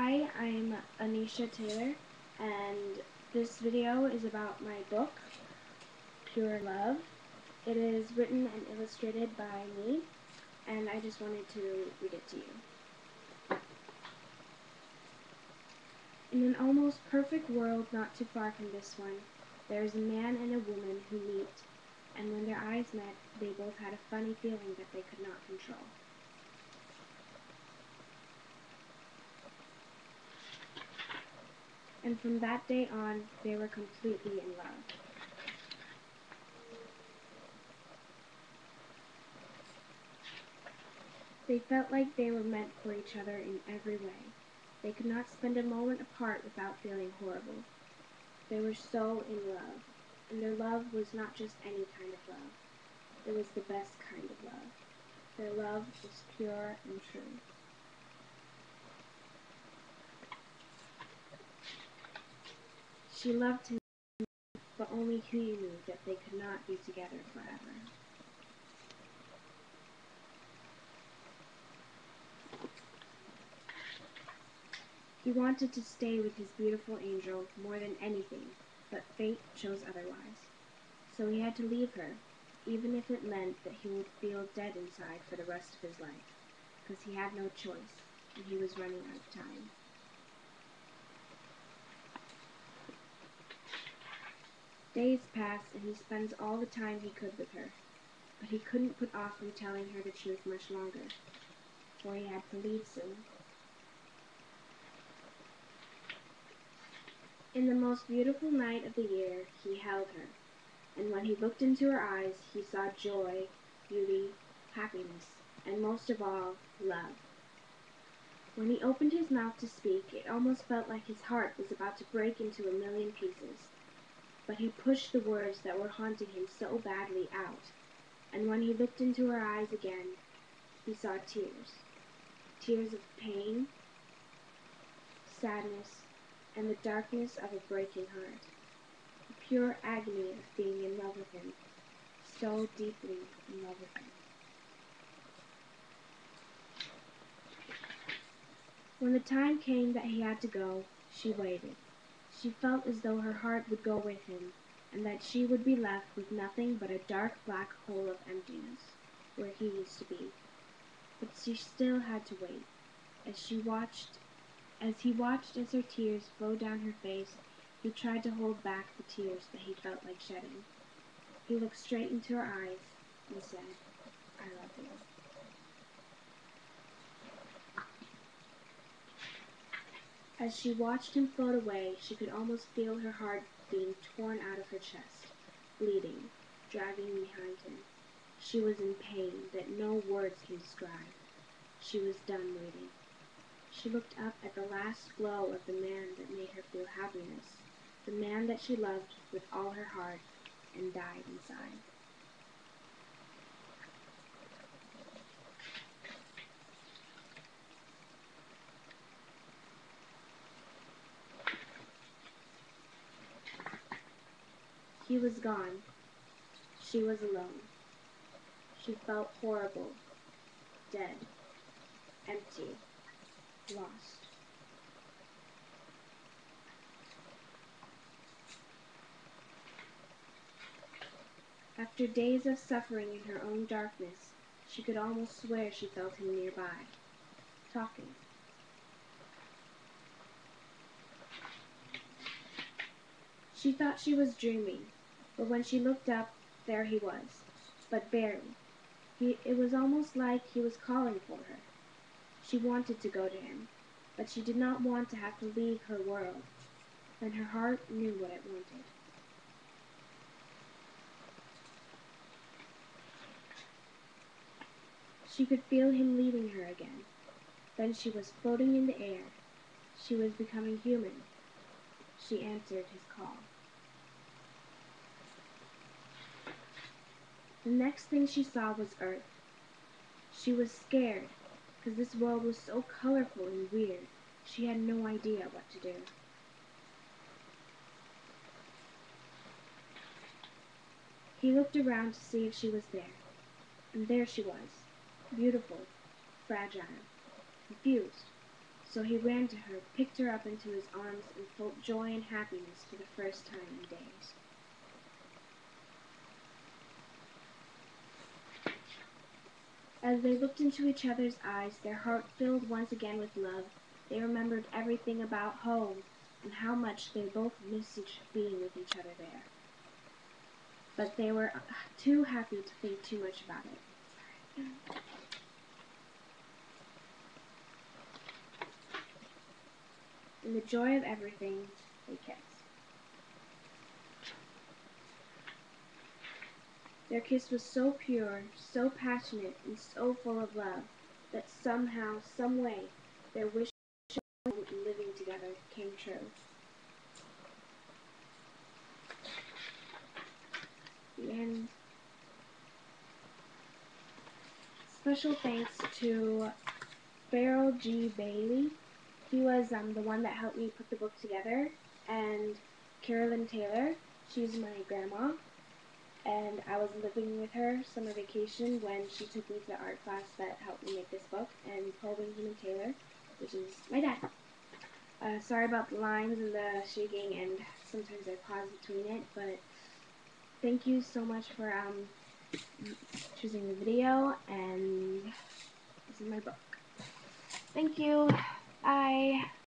Hi, I'm Anisha Taylor, and this video is about my book, Pure Love. It is written and illustrated by me, and I just wanted to read it to you. In an almost perfect world not too far from this one, there is a man and a woman who meet, and when their eyes met, they both had a funny feeling that they could not control. And from that day on, they were completely in love. They felt like they were meant for each other in every way. They could not spend a moment apart without feeling horrible. They were so in love, and their love was not just any kind of love. It was the best kind of love. Their love was pure and true. She loved him, but only he knew that they could not be together forever. He wanted to stay with his beautiful angel more than anything, but fate chose otherwise. So he had to leave her, even if it meant that he would feel dead inside for the rest of his life, because he had no choice, and he was running out of time. Days passed, and he spends all the time he could with her, but he couldn't put off from telling her the truth much longer, for he had to leave soon. In the most beautiful night of the year, he held her, and when he looked into her eyes, he saw joy, beauty, happiness, and most of all, love. When he opened his mouth to speak, it almost felt like his heart was about to break into a million pieces. But he pushed the words that were haunting him so badly out, and when he looked into her eyes again, he saw tears. Tears of pain, sadness, and the darkness of a breaking heart. The pure agony of being in love with him, so deeply in love with him. When the time came that he had to go, she waited. She felt as though her heart would go with him, and that she would be left with nothing but a dark black hole of emptiness, where he used to be. But she still had to wait. As he watched as her tears flowed down her face, he tried to hold back the tears that he felt like shedding. He looked straight into her eyes and said, "I love you." As she watched him float away, she could almost feel her heart being torn out of her chest, bleeding, dragging behind him. She was in pain that no words can describe. She was done waiting. She looked up at the last glow of the man that made her feel happiness, the man that she loved with all her heart, and died inside. He was gone. She was alone. She felt horrible, dead, empty, lost. After days of suffering in her own darkness, she could almost swear she felt him nearby, talking. She thought she was dreaming, but when she looked up, there he was, but barely. It was almost like he was calling for her. She wanted to go to him, but she did not want to have to leave her world. Then her heart knew what it wanted. She could feel him leaving her again. Then she was floating in the air. She was becoming human. She answered his call. The next thing she saw was Earth. She was scared, because this world was so colorful and weird. She had no idea what to do. He looked around to see if she was there, and there she was, beautiful, fragile, confused, So he ran to her, picked her up into his arms, and felt joy and happiness for the first time in days. As they looked into each other's eyes, their heart filled once again with love. They remembered everything about home and how much they both missed being with each other there. But they were too happy to think too much about it. In the joy of everything, they kissed. Their kiss was so pure, so passionate, and so full of love that somehow, some way, their wish of living together came true. The end. Special thanks to Farrell G. Bailey. He was the one that helped me put the book together, and Carolyn Taylor. She's my grandma, and I was living with her summer vacation when she took me to the art class that helped me make this book, and Paul Benjamin Taylor, which is my dad. Sorry about the lines and the shaking, and sometimes I pause between it, but thank you so much for choosing the video, and this is my book. Thank you. Bye.